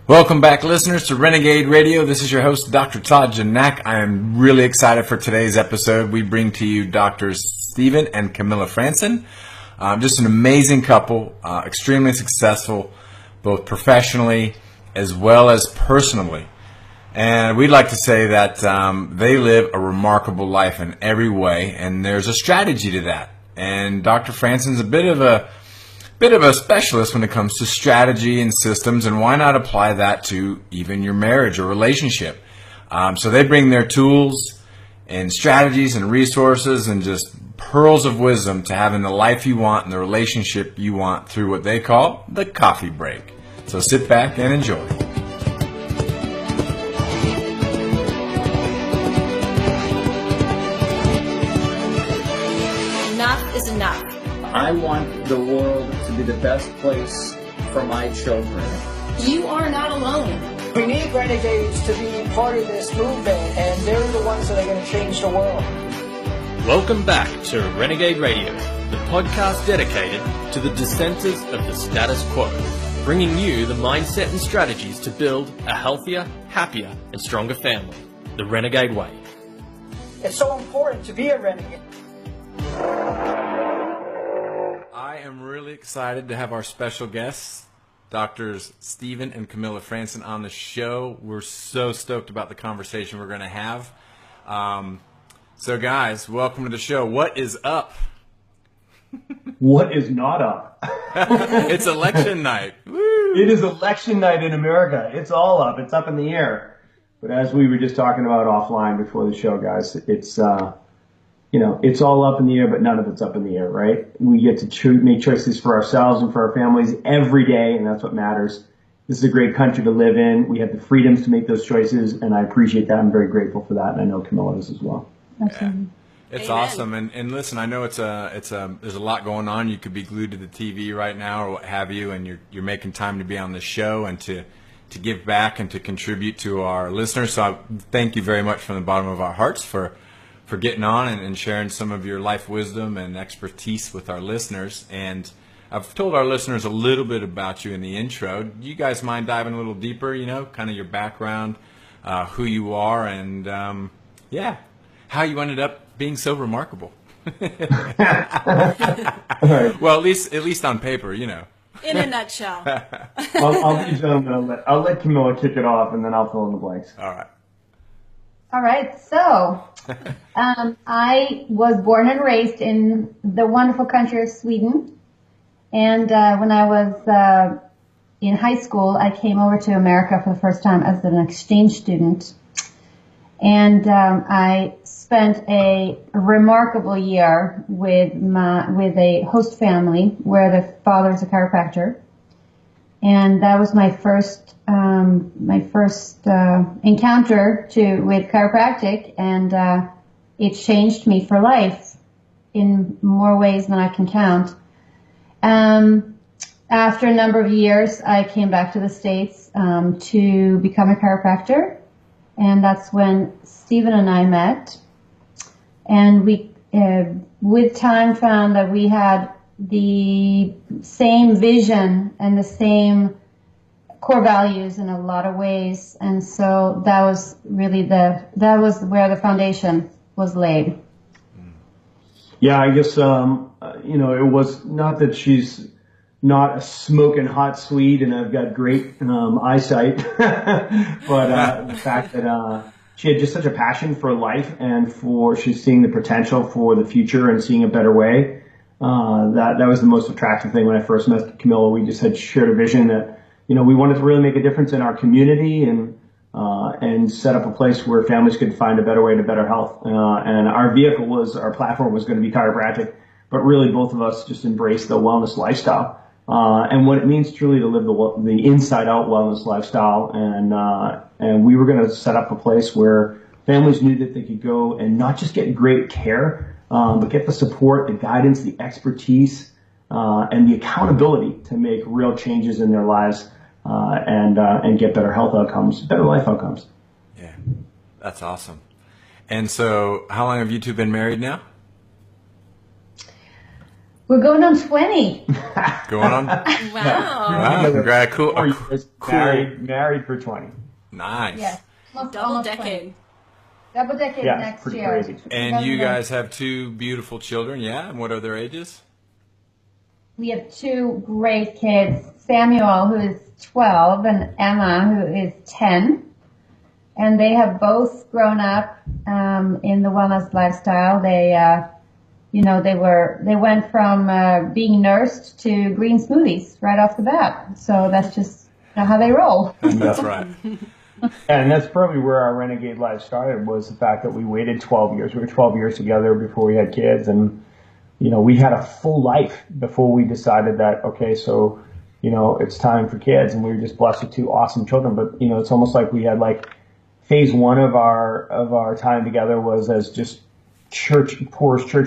Welcome back, listeners, to Renegade Radio. This is your host, Dr. Todd Gignac. I am really excited for today's episode. We bring to you Doctors Stephen and Camilla Franson. Just an amazing couple, extremely successful, both professionally as well as personally. And we'd like to say that they live a remarkable life in every way, and there's a strategy to that. And Dr. Franson's a bit of a specialist when it comes to strategy and systems, and why not apply that to even your marriage or relationship? So they bring their tools and strategies and resources and just pearls of wisdom to having the life you want and the relationship you want through what they call the coffee break. So sit back and enjoy. Enough is enough. I want the world to be the best place for my children. You are not alone. We need renegades to be part of this movement, and they're the ones that are going to change the world. Welcome back to Renegade Radio, the podcast dedicated to the dissenters of the status quo, bringing you the mindset and strategies to build a healthier, happier, and stronger family, the Renegade way. It's so important to be a renegade. I am really excited to have our special guests, Doctors Stephen and Camilla Franson, on the show. We're so stoked about the conversation we're going to have. So, guys, welcome to the show. What is up? What is not up? It's election night. Woo! It is election night in America. It's all up. It's up in the air. But as we were just talking about offline before the show, guys, it's it's all up in the air, but none of it's up in the air, right? We get to make choices for ourselves and for our families every day, and that's what matters. This is a great country to live in. We have the freedoms to make those choices, and I appreciate that. I'm very grateful for that, and I know Camilla is as well. Absolutely. Yeah. It's Amen. awesome, and listen, I know there's a lot going on. You could be glued to the TV right now or what have you, and you're making time to be on the show and to give back and to contribute to our listeners. So I thank you very much from the bottom of our hearts for getting on and sharing some of your life wisdom and expertise with our listeners. And I've told our listeners a little bit about you in the intro. Do you guys mind diving a little deeper, kind of your background, who you are, and how you ended up being so remarkable? Well, at least on paper, In a nutshell. I'll let Camilla kick it off, and then I'll fill in the blanks. All right, so I was born and raised in the wonderful country of Sweden. And when I was in high school, I came over to America for the first time as an exchange student. And I spent a remarkable year with a host family where the father is a chiropractor. And that was my first encounter with chiropractic, and it changed me for life in more ways than I can count. After a number of years, I came back to the States to become a chiropractor, and that's when Stephen and I met. And we, with time, found that we had the same vision and the same core values in a lot of ways, and so that was really where the foundation was laid. Yeah, I guess it was not that she's not a smoking hot Swede and I've got great eyesight, but the fact that she had just such a passion for life and she's seeing the potential for the future and seeing a better way. That was the most attractive thing when I first met Camilla. We just had shared a vision that, we wanted to really make a difference in our community and set up a place where families could find a better way to better health. And our platform was going to be chiropractic, but really both of us just embraced the wellness lifestyle. And what it means truly to live the inside out wellness lifestyle. And we were going to set up a place where families knew that they could go and not just get great care, but get the support, the guidance, the expertise, and the accountability to make real changes in their lives, and get better health outcomes, better life outcomes. Yeah, that's awesome. And so how long have you two been married now? We're going on 20. Going on? Wow. Wow, congrats. Cool. Or married for 20. Nice. Yes. Double Almost decade. 20. Double decade Yeah, next pretty year. crazy. And you guys have two beautiful children, yeah? And what are their ages? We have two great kids, Samuel, who is 12, and Emma, who is 10. And they have both grown up in the wellness lifestyle. They, they went from being nursed to green smoothies right off the bat. So that's just how they roll. That's right. And that's probably where our Renegade life started, was the fact that we waited 12 years. We were 12 years together before we had kids. And, we had a full life before we decided that, okay, so, it's time for kids. And we were just blessed with two awesome children. But, it's almost like we had phase one of our time together was as just church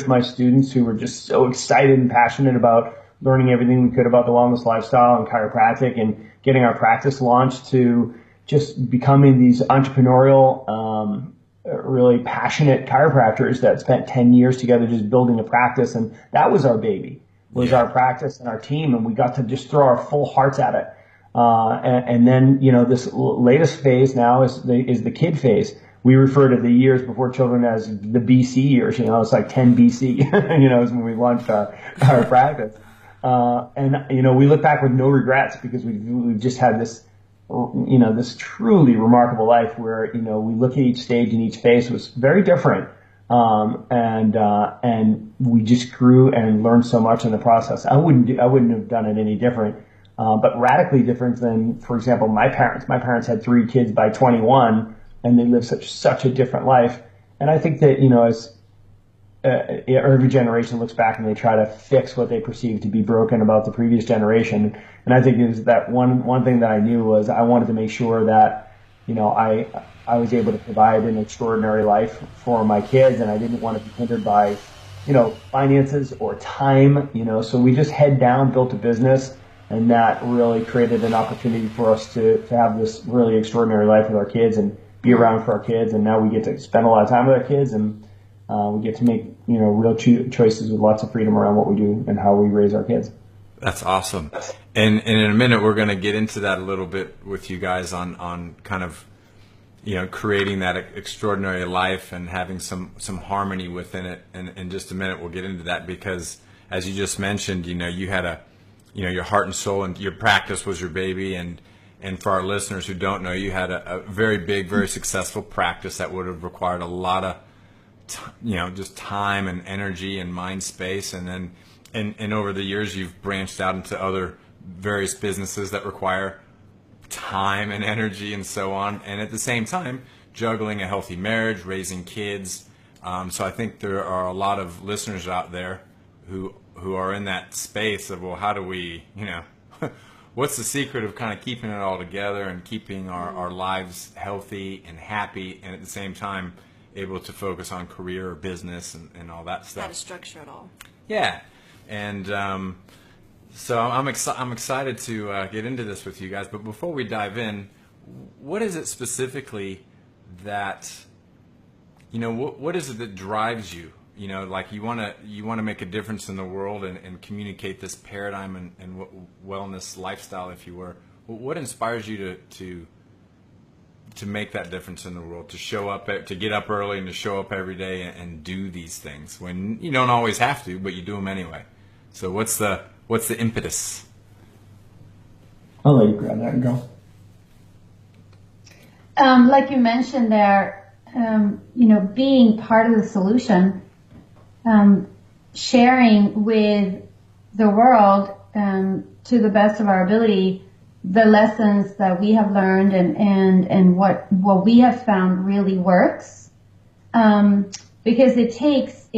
mice students who were just so excited and passionate about learning everything we could about the wellness lifestyle and chiropractic and getting our practice launched, to just becoming these entrepreneurial, really passionate chiropractors that spent 10 years together just building a practice. And that was our baby, was our practice and our team. And we got to just throw our full hearts at it. And then, this latest phase now is the kid phase. We refer to the years before children as the BC years. It's like 10 BC, is when we launched our practice. And we look back with no regrets, because we've just had this, this truly remarkable life where, we look at each stage and each phase was very different. And we just grew and learned so much in the process. I wouldn't have done it any different. But radically different than, for example, my parents. My parents had 3 kids by 21, and they lived such a different life. And I think that, as every generation looks back and they try to fix what they perceive to be broken about the previous generation. And I think it was that one thing that I knew was I wanted to make sure that, I was able to provide an extraordinary life for my kids, and I didn't want to be hindered by, finances or time, so we just head down, built a business. And that really created an opportunity for us to have this really extraordinary life with our kids and be around for our kids. And now we get to spend a lot of time with our kids, and we get to make, real choices with lots of freedom around what we do and how we raise our kids. That's awesome. And in a minute, we're going to get into that a little bit with you guys on kind of, creating that extraordinary life and having some harmony within it. And in just a minute, we'll get into that, because as you just mentioned, you had your heart and soul, and your practice was your baby. And for our listeners who don't know, you had a very big, very successful practice that would have required a lot of, just time and energy and mind space. And then, and over the years, you've branched out into other various businesses that require time and energy and so on. And at the same time, juggling a healthy marriage, raising kids. So I think there are a lot of listeners out there who are in that space of, well, how do we, what's the secret of kind of keeping it all together and keeping our lives healthy and happy, and at the same time able to focus on career or business and all that stuff. How to structure it all. Yeah. And so I'm excited to get into this with you guys. But before we dive in, what is it specifically that, what is it that drives you? Like you want to make a difference in the world and communicate this paradigm and wellness lifestyle, if you were. What inspires you to make that difference in the world, to show up, to get up early and to show up every day and do these things when you don't always have to, but you do them anyway? So what's the impetus? I'll let you grab that and go. Like you mentioned there, being part of the solution. Sharing with the world to the best of our ability the lessons that we have learned and what we have found really works, because it takes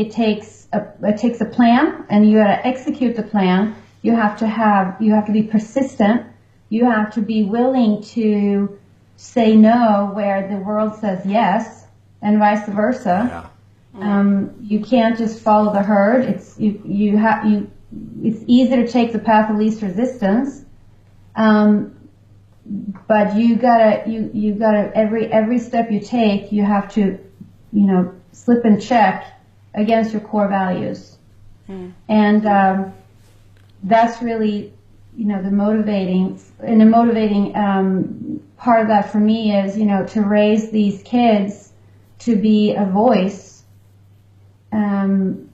a plan, and you got to execute the plan. You have to be persistent. You have to be willing to say no where the world says yes, and vice versa. Yeah. You can't just follow the herd. It's it's easy to take the path of least resistance. But you gotta every step you take, you have to, slip and check against your core values. And that's really, the motivating part of that for me is, to raise these kids to be a voice in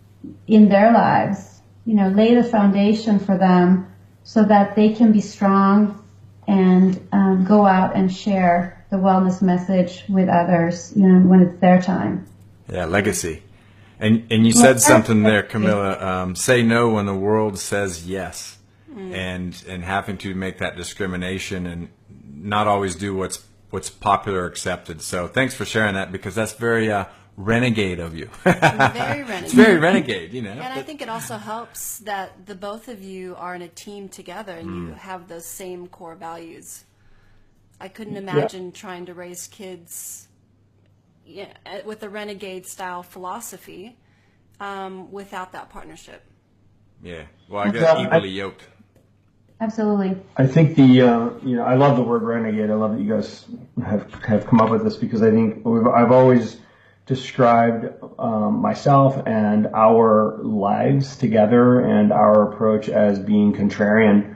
their lives, lay the foundation for them so that they can be strong and go out and share the wellness message with others, when it's their time. Yeah, legacy. And you said something there, Camilla. Say no when the world says yes, and having to make that discrimination and not always do what's popular or accepted. So thanks for sharing that, because that's very renegade of you. Very renegade. It's very renegade, And I think it also helps that the both of you are in a team together and you have those same core values. I couldn't imagine trying to raise kids with a renegade style philosophy without that partnership. Yeah. Well, I got equally yoked. Absolutely. I think I love the word renegade. I love that you guys have come up with this, because I think I've always described myself and our lives together and our approach as being contrarian.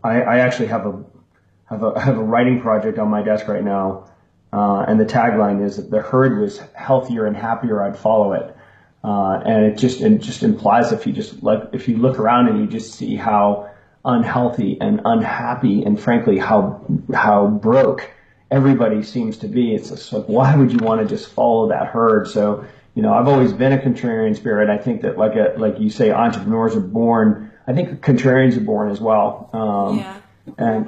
I actually have a writing project on my desk right now, and the tagline is that the herd was healthier and happier, I'd follow it. And it just implies, if you look around and you just see how unhealthy and unhappy and frankly how broke everybody seems to be, it's just like, why would you want to just follow that herd? So, I've always been a contrarian spirit. I think that like you say, entrepreneurs are born. I think contrarians are born as well. And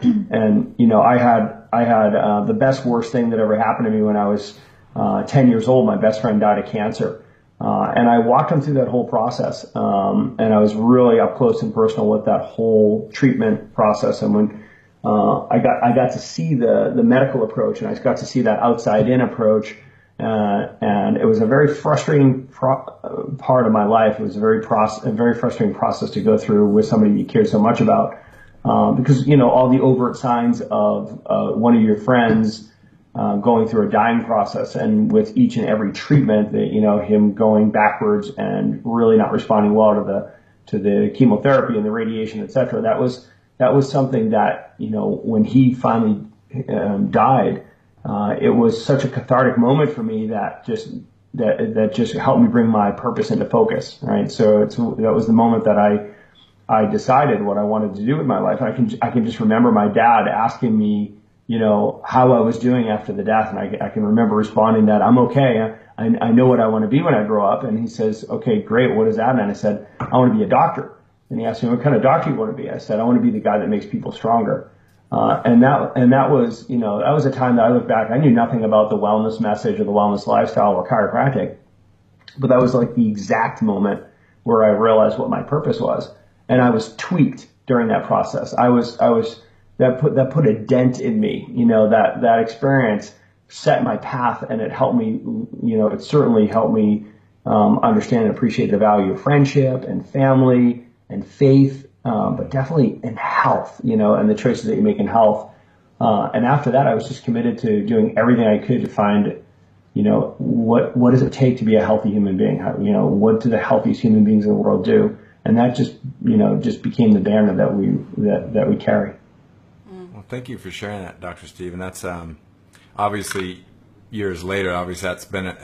I had the best worst thing that ever happened to me when I was 10 years old. My best friend died of cancer. And I walked him through that whole process. And I was really up close and personal with that whole treatment process. And when I got to see the medical approach, and I got to see that outside in approach, and it was a very frustrating part of my life. It was a very frustrating process to go through with somebody you cared so much about, because all the overt signs of one of your friends going through a dying process, and with each and every treatment, that him going backwards and really not responding well to the chemotherapy and the radiation, etc. That was something that when he finally died, it was such a cathartic moment for me that just helped me bring my purpose into focus. Right, so that was the moment that I decided what I wanted to do with my life. I can just remember my dad asking me, how I was doing after the death. And I can remember responding that I'm okay. I know what I want to be when I grow up. And he says, okay, great. What is that? And I said, I want to be a doctor. And he asked me, what kind of doctor you want to be? I said, I want to be the guy that makes people stronger. And that was, that was a time that I look back, I knew nothing about the wellness message or the wellness lifestyle or chiropractic, but that was like the exact moment where I realized what my purpose was. And I was tweaked during that process. That put a dent in me. That experience set my path, and it helped me, it certainly helped me understand and appreciate the value of friendship and family and faith, but definitely in health, and the choices that you make in health. And after that, I was just committed to doing everything I could to find, what does it take to be a healthy human being? What do the healthiest human beings in the world do? And that just became the banner that we carry. Well, thank you for sharing that, Dr. Steve. And that's obviously years later. Obviously, that's been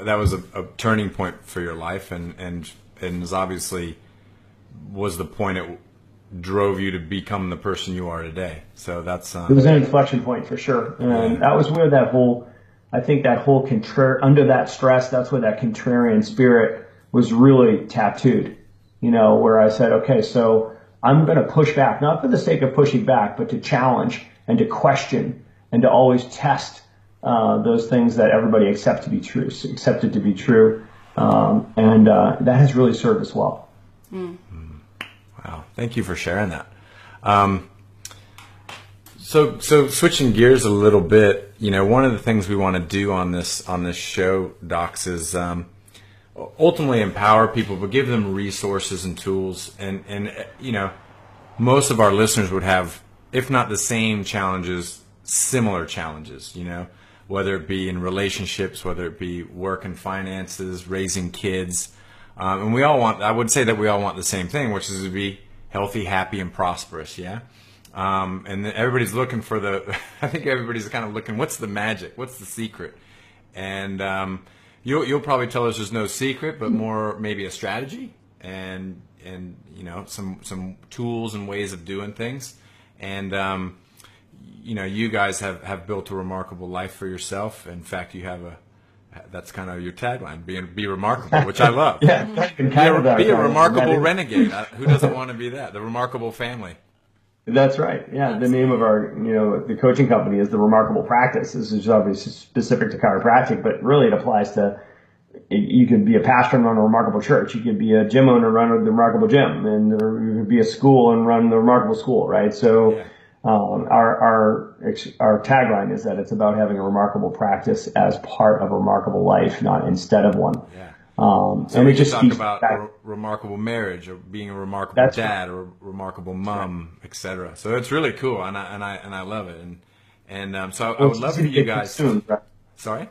that was a turning point for your life, and is obviously was the point it drove you to become the person you are today. So that's it was an inflection point for sure, and that was where under that stress, that's where that contrarian spirit was really tattooed. Where I said, okay, so I'm going to push back, not for the sake of pushing back, but to challenge and to question and to always test those things that everybody accepted to be true. And that has really served us well. Wow. Thank you for sharing that. So switching gears a little bit, one of the things we want to do on this show, Docs, is ultimately empower people, but give them resources and tools. And most of our listeners would have, if not the same challenges, similar challenges, whether it be in relationships, whether it be work and finances, raising kids, And I would say that we all want the same thing, which is to be healthy, happy, and prosperous. Yeah. And everybody's looking for I think everybody's kind of looking, what's the magic? What's the secret? And you'll probably tell us there's no secret, but more maybe a strategy and some tools and ways of doing things. And you guys have built a remarkable life for yourself. In fact, you have that's kind of your tagline, be remarkable, which I love. Yeah, be a remarkable renegade. Who doesn't want to be that? The remarkable family. That's right. Yeah, the name of our, the coaching company is the Remarkable Practice. This is obviously specific to chiropractic, but really it applies to, you could be a pastor and run a remarkable church. You could be a gym owner and run the remarkable gym, and you could be a school and run the remarkable school, right? So, yeah. Our tagline is that it's about having a remarkable practice as part of a remarkable life, not instead of one. Yeah. So and we just talk about a remarkable marriage, or being a remarkable dad, or a remarkable mom, etc. So it's really cool, and I love it. And so I would love for you guys. Right? Sorry.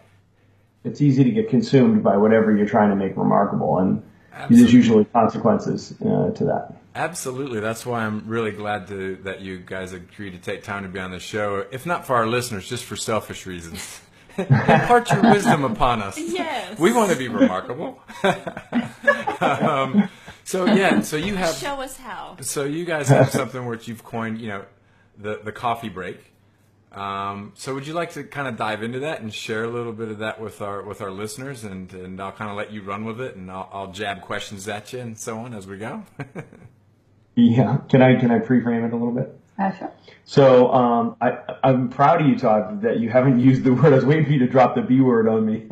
It's easy to get consumed by whatever you're trying to make remarkable, and Absolutely. There's usually consequences to that. Absolutely. That's why I'm really glad that you guys agreed to take time to be on the show, if not for our listeners, just for selfish reasons. Impart your wisdom upon us. Yes. We want to be remarkable. So you have... Show us how. So you guys have something which you've coined, the coffee break. So would you like to kind of dive into that and share a little bit of that with our listeners, and I'll kind of let you run with it, and I'll jab questions at you and so on as we go. Yeah. Can I pre-frame it a little bit? Sure. So I'm proud of you, Todd, that you haven't used the word. I was waiting for you to drop the B word on me.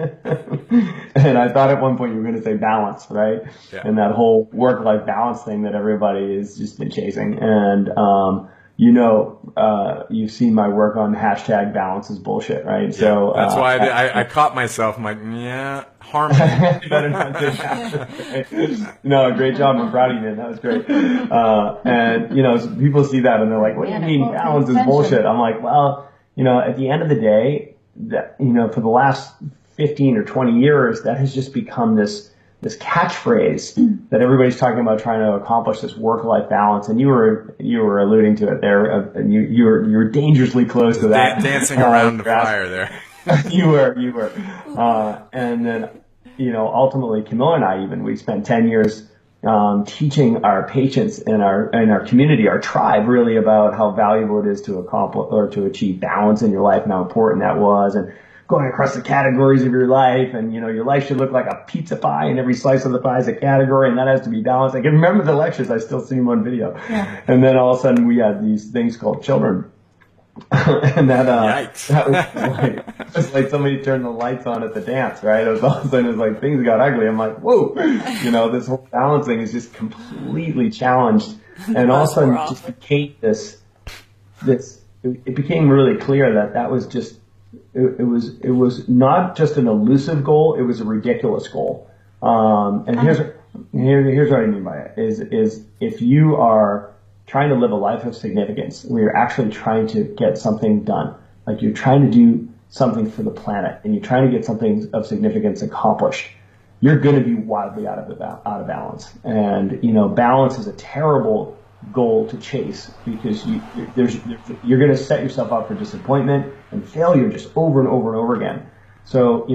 And I thought at one point you were going to say balance, right? Yeah. And that whole work-life balance thing that everybody has just been chasing. And you've seen my work on hashtag balance is bullshit, right? Yeah, So that's why I caught myself. I'm like, yeah, harmony. Better not do that. No, great job. I'm proud of you, man. That was great. And so people see that and they're like, what do you mean balance is bullshit? I'm like, well, at the end of the day, that, for the last 15 or 20 years, that has just become this catchphrase that everybody's talking about, trying to accomplish this work-life balance. And you were alluding to it there, and you were dangerously close to that. Dancing around the fire there. You were. And then, ultimately Camilla and I we spent 10 years teaching our patients in our community, our tribe, really about how valuable it is to accomplish or to achieve balance in your life, and how important that was, and going across the categories of your life, and your life should look like a pizza pie, and every slice of the pie is a category, and that has to be balanced. I can remember the lectures. I still see them on video. Yeah. And then all of a sudden we had these things called children. And it was like somebody turned the lights on at the dance, right? All of a sudden it was like things got ugly. I'm like, whoa, this whole balance thing is just completely challenged. And all of a sudden it just became it became really clear that was just, it was not just an elusive goal, it was a ridiculous goal. And here's what I mean by it is if you are trying to live a life of significance, where you're actually trying to get something done, like you're trying to do something for the planet, and you're trying to get something of significance accomplished, you're going to be wildly out of balance. And balance is a terrible goal to chase, because you're going to set yourself up for disappointment and failure just over and over and over again. So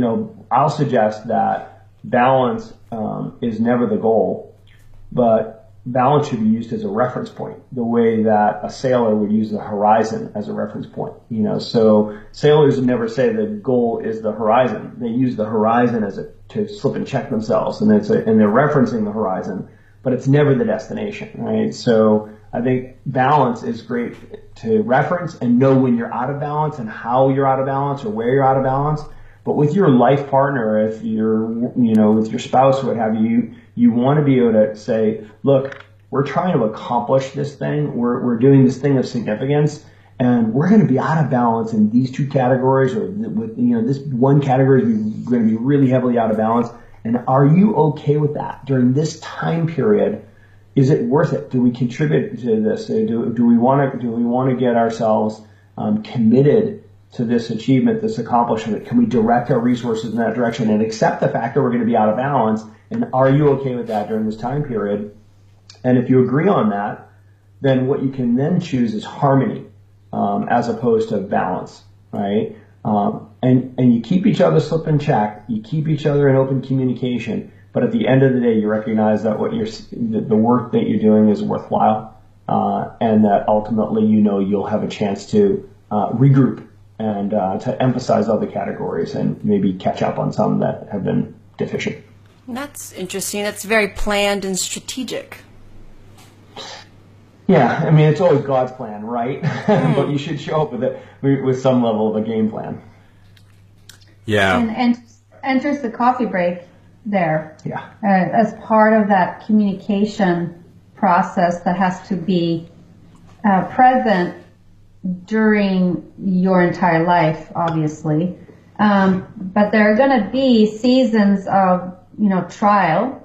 I'll suggest that balance is never the goal, but balance should be used as a reference point, the way that a sailor would use the horizon as a reference point. So sailors never say the goal is the horizon. They use the horizon to slip and check themselves, and they're referencing the horizon, but it's never the destination, right? So I think balance is great to reference and know when you're out of balance and how you're out of balance or where you're out of balance. But with your life partner, if you're, with your spouse, what have you, you want to be able to say, look, we're trying to accomplish this thing. We're doing this thing of significance, and we're going to be out of balance in these two categories, or with, this one category is going to be really heavily out of balance. And are you okay with that during this time period? Is it worth it? Do we contribute to this? Do we want to get ourselves committed to this achievement, this accomplishment? Can we direct our resources in that direction and accept the fact that we're going to be out of balance? And are you okay with that during this time period? And if you agree on that, then what you can then choose is harmony, as opposed to balance, right? And you keep each other slip in check, you keep each other in open communication, but at the end of the day, you recognize that the work that you're doing is worthwhile, and that ultimately, you'll have a chance to regroup and to emphasize other categories and maybe catch up on some that have been deficient. That's interesting. That's very planned and strategic. Yeah, I mean, it's always God's plan, right? But you should show up with it with some level of a game plan. Yeah. And enters the coffee break there. Yeah. As part of that communication process that has to be present during your entire life, obviously. But there are going to be seasons of, trial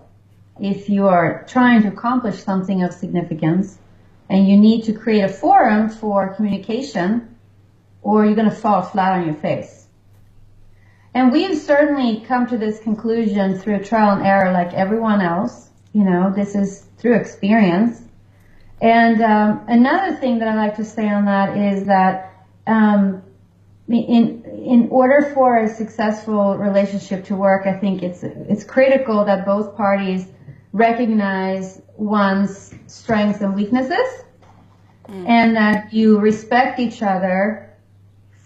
if you are trying to accomplish something of significance. And you need to create a forum for communication, or you're going to fall flat on your face. And we've certainly come to this conclusion through trial and error like everyone else. This is through experience. And another thing that I like to say on that is that in order for a successful relationship to work, I think it's critical that both parties recognize one's strengths and weaknesses, and that you respect each other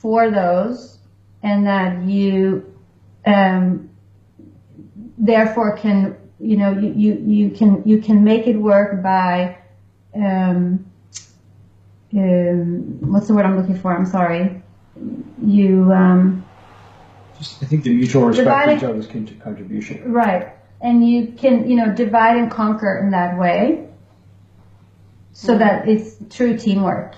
for those, and that you therefore can you can make it work by what's the word I'm looking for? I'm sorry. I think the mutual respect for each other's contribution. Right. And you can, divide and conquer in that way so that it's true teamwork.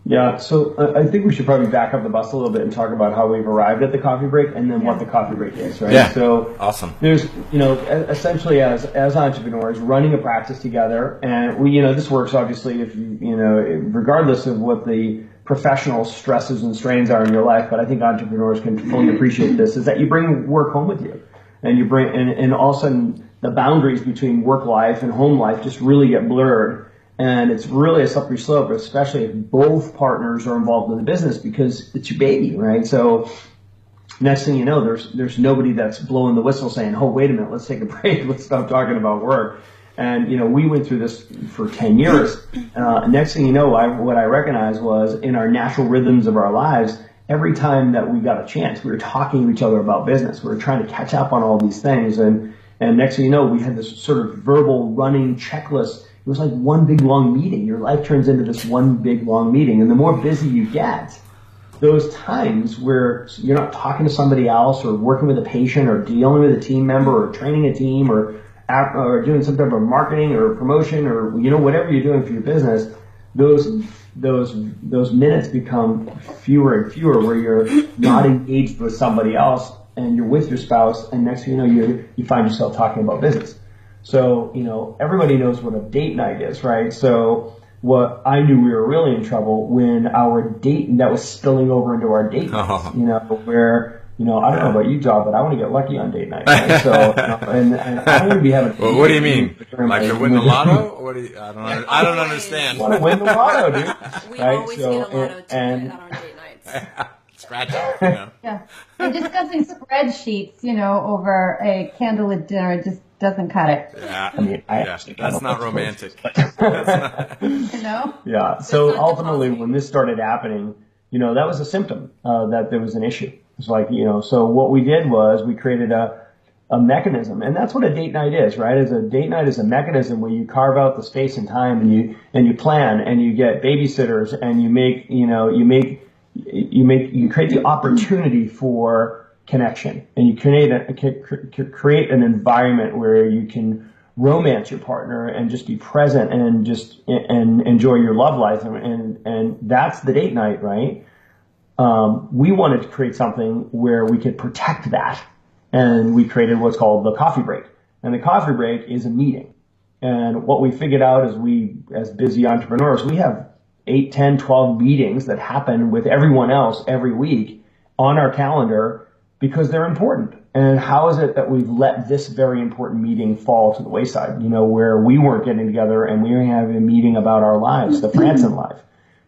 Yeah, so I think we should probably back up the bus a little bit and talk about how we've arrived at the coffee break and then what the coffee break is, right? Yeah, so awesome. There's, essentially as entrepreneurs running a practice together, and this works obviously if regardless of what the professional stresses and strains are in your life, but I think entrepreneurs can fully appreciate this, is that you bring work home with you. And you bring, and all of a sudden the boundaries between work life and home life just really get blurred. And it's really a slippery slope, especially if both partners are involved in the business, because it's your baby, right? So next thing you know, there's nobody that's blowing the whistle saying, oh, wait a minute, let's take a break. Let's stop talking about work. And, we went through this for 10 years. Next thing you know, what I recognized was in our natural rhythms of our lives, every time that we got a chance, we were talking to each other about business. We were trying to catch up on all these things. And next thing you know, we had this sort of verbal running checklist. It was like one big long meeting. Your life turns into this one big long meeting. And the more busy you get, those times where you're not talking to somebody else or working with a patient or dealing with a team member or training a team or doing some type of marketing or promotion or, whatever you're doing for your business, those minutes become fewer and fewer where you're not engaged with somebody else and you're with your spouse, and next thing you know, you find yourself talking about business. So, everybody knows what a date night is, right? So what I knew we were really in trouble when our date, that was spilling over into our date nights, where, I don't know about you, John, but I want to get lucky on date night, right? So, and I don't want to be having. Well, what do you mean? Like to win the lotto? What do you? I don't understand. Want to win the lotto, dude? We always get a lotto ticket on our date nights. Scratch off, Yeah. And discussing spreadsheets, over a candlelit dinner just doesn't cut it. Yeah. I mean, that's not romantic. Yeah. So ultimately, when this started happening, that was a symptom that there was an issue. It's like, so what we did was we created a mechanism, and that's what a date night is, right? A date night is a mechanism where you carve out the space and time, and you plan, and you get babysitters, and you create the opportunity for connection, and you create an environment where you can romance your partner and just be present and enjoy your love life, and that's the date night, right? We wanted to create something where we could protect that, and we created what's called the coffee break. And the coffee break is a meeting. And what we figured out is as busy entrepreneurs, we have 8, 10, 12 meetings that happen with everyone else every week on our calendar because they're important. And how is it that we've let this very important meeting fall to the wayside, where we weren't getting together and we were having a meeting about our lives, the Franson life,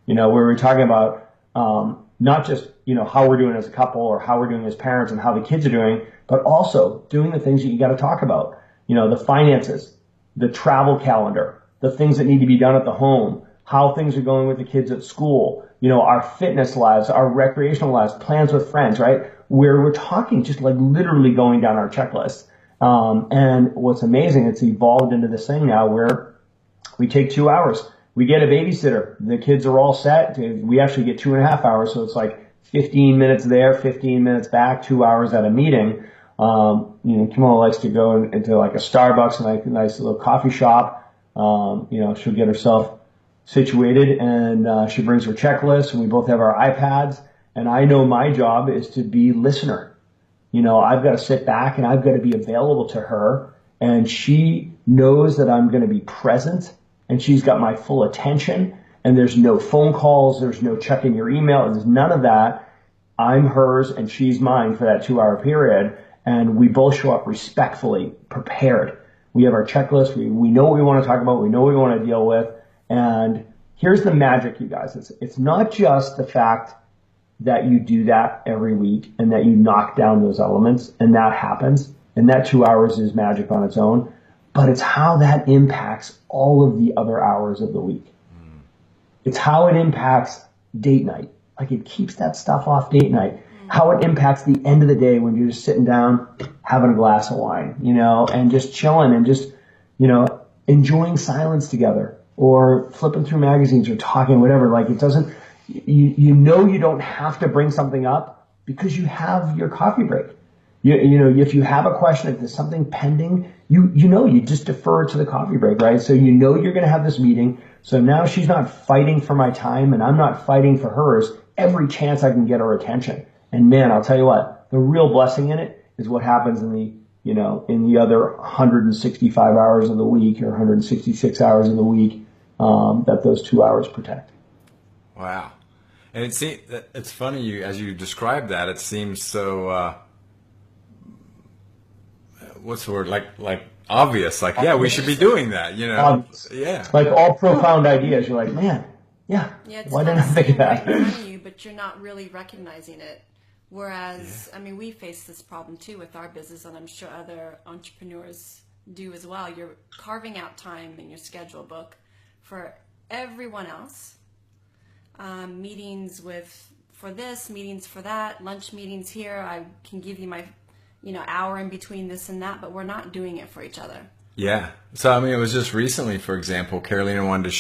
where we're talking about not just, how we're doing as a couple or how we're doing as parents and how the kids are doing, but also doing the things that you got to talk about, the finances, the travel calendar, the things that need to be done at the home, how things are going with the kids at school, our fitness lives, our recreational lives, plans with friends, right? Where we're talking just like literally going down our checklist. And what's amazing, it's evolved into this thing now where we take 2 hours. We get a babysitter. The kids are all set. We actually get 2.5 hours. So it's like 15 minutes there, 15 minutes back, 2 hours at a meeting. Camilla likes to go into like a Starbucks and like a nice little coffee shop. She'll get herself situated and she brings her checklist and we both have our iPads. And I know my job is to be listener. I've got to sit back and I've got to be available to her. And she knows that I'm going to be present and she's got my full attention. And there's no phone calls. There's no checking your email. There's none of that. I'm hers and she's mine for that 2 hour period. And we both show up respectfully, prepared. We have our checklist. We know what we want to talk about. We know what we want to deal with. And here's the magic, you guys. It's not just the fact that you do that every week and that you knock down those elements and that happens and that 2 hours is magic on its own, but it's how that impacts all of the other hours of the week. It's how it impacts date night. Like it keeps that stuff off date night. How it impacts the end of the day when you're just sitting down, having a glass of wine, and just chilling and just, enjoying silence together or flipping through magazines or talking, whatever. Like it doesn't, you don't have to bring something up because you have your coffee break. If you have a question, if there's something pending, you just defer to the coffee break, right? So you're going to have this meeting. So now she's not fighting for my time and I'm not fighting for hers every chance I can get her attention. And man, I'll tell you what, the real blessing in it is what happens in the other 165 hours of the week or 166 hours of the week, that those 2 hours protect. Wow. And it's funny, as you describe that, it seems so, what's the word? Like obvious. Like, yeah, we should be doing that, Obvious. Yeah. Like all profound ideas. You're like, man, yeah. It's why didn't I think of that? right in front of you, but you're not really recognizing it. Whereas, we face this problem too with our business, and I'm sure other entrepreneurs do as well. You're carving out time in your schedule book for everyone else. Meetings for this, meetings for that, lunch meetings here. I can give you my, hour in between this and that, but we're not doing it for each other. Yeah. So, it was just recently, for example, Carolina wanted to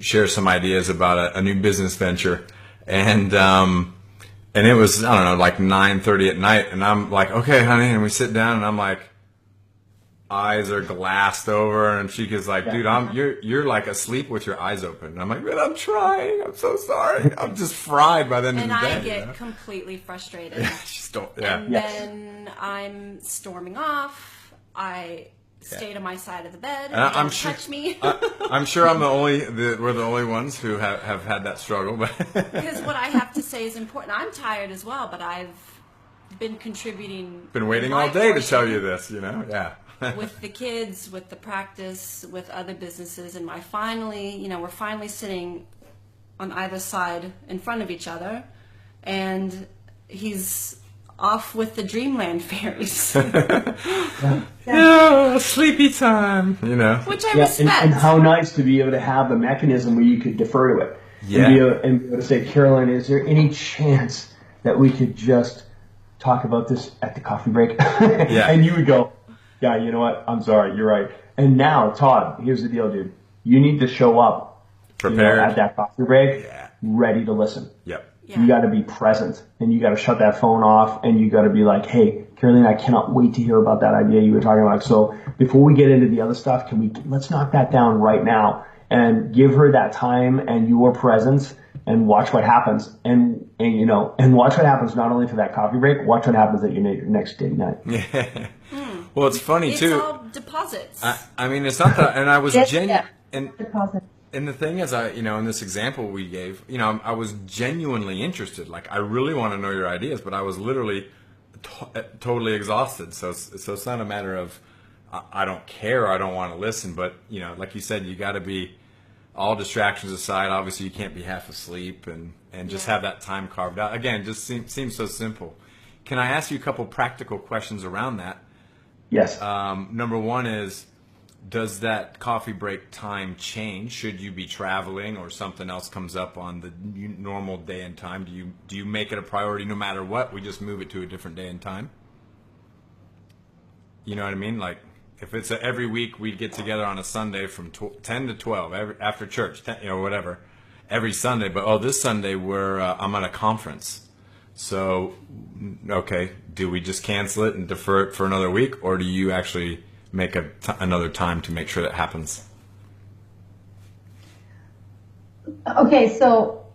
share some ideas about a new business venture. And it was, I don't know, like 9:30 at night. And I'm like, okay, honey. And we sit down and I'm like, eyes are glassed over. And she goes like, dude, you're like asleep with your eyes open. And I'm like, man, I'm trying. I'm so sorry. I'm just fried by the end of the day. And I get completely frustrated. And then I'm storming off. I stay to my side of the bed and I'm don't touch me. I'm sure we're the only ones who have had that struggle. But because what I have to say is important. I'm tired as well, but I've been contributing. Been waiting all day to tell you this, yeah. With the kids, with the practice, with other businesses, and we're finally sitting on either side in front of each other, and he's off with the dreamland fairies. Yeah, sleepy time, Which I respect. And how nice to be able to have a mechanism where you could defer to it. Yeah. And be able to say, Caroline, is there any chance that we could just talk about this at the coffee break? Yeah. And you would go, yeah, you know what? I'm sorry, you're right. And now, Todd, here's the deal, dude. You need to show up prepared at that coffee break, ready to listen. Yep. You got to be present, and you got to shut that phone off, and you got to be like, hey, Caroline, I cannot wait to hear about that idea you were talking about. So before we get into the other stuff, let's knock that down right now and give her that time and your presence and watch what happens. And watch what happens not only for that coffee break, watch what happens at your next date night. Yeah. Well, it's funny too. It's all deposits. It's not that, and I was genuine. And Deposit. And the thing is, in this example we gave, I was genuinely interested. Like, I really want to know your ideas, but I was literally totally exhausted. So it's not a matter of I don't care, or I don't want to listen. But like you said, you got to be all distractions aside. Obviously, you can't be half asleep, and just have that time carved out. Again, just seems so simple. Can I ask you a couple practical questions around that? Yes. Number one is, does that coffee break time change? Should you be traveling or something else comes up on the normal day and time? Do you make it a priority no matter what? We just move it to a different day and time? You know what I mean? Like, if it's every week we get together on a Sunday from 10 to 12 after church, whatever, every Sunday. But this Sunday I'm at a conference. So, okay, do we just cancel it and defer it for another week, or do you actually make another time to make sure that happens? Okay, so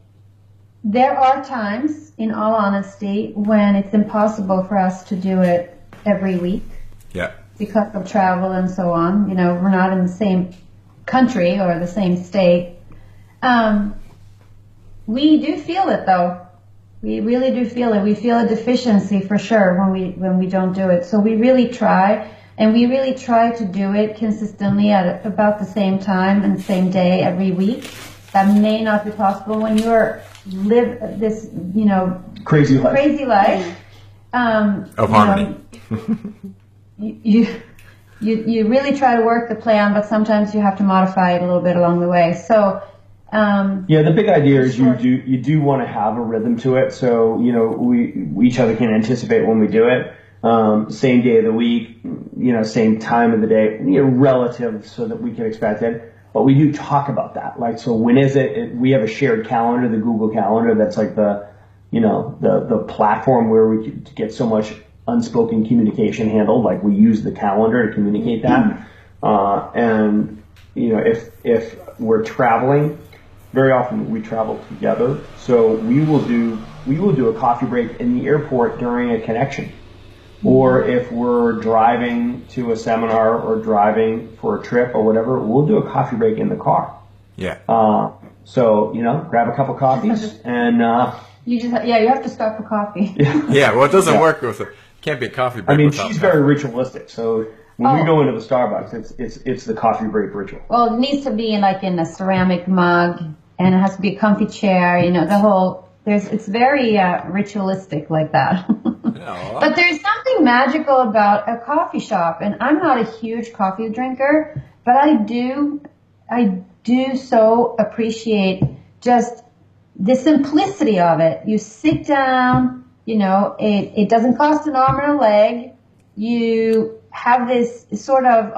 there are times, in all honesty, when it's impossible for us to do it every week. Yeah. Because of travel and so on. We're not in the same country or the same state. We do feel it, though. We really do feel it. We feel a deficiency for sure when we don't do it. So we really try, and we really try to do it consistently at about the same time and the same day every week. That may not be possible when you're live this, crazy life. Of harmony. You really try to work the plan, but sometimes you have to modify it a little bit along the way. So. The big idea is you do want to have a rhythm to it. So, we each other can anticipate when we do it. Same day of the week, same time of the day, relative so that we can expect it. But we do talk about that. Like, so when is it? We have a shared calendar, the Google Calendar. That's like the platform where we get so much unspoken communication handled. Like, we use the calendar to communicate that. If we're traveling, very often we travel together, so we will do a coffee break in the airport during a connection, or if we're driving to a seminar or driving for a trip or whatever, we'll do a coffee break in the car. Yeah. So grab a cup of coffees and you have to stop for coffee. Yeah. Well, it doesn't work with it. Can't be a coffee break. I mean, without she's coffee. very ritualistic, so. When we go into the Starbucks, it's the coffee break ritual. Well, it needs to be in a ceramic mug, and it has to be a comfy chair. It's very ritualistic like that. But there's something magical about a coffee shop, and I'm not a huge coffee drinker, but I do so appreciate just the simplicity of it. You sit down, it doesn't cost an arm and a leg. You have this sort of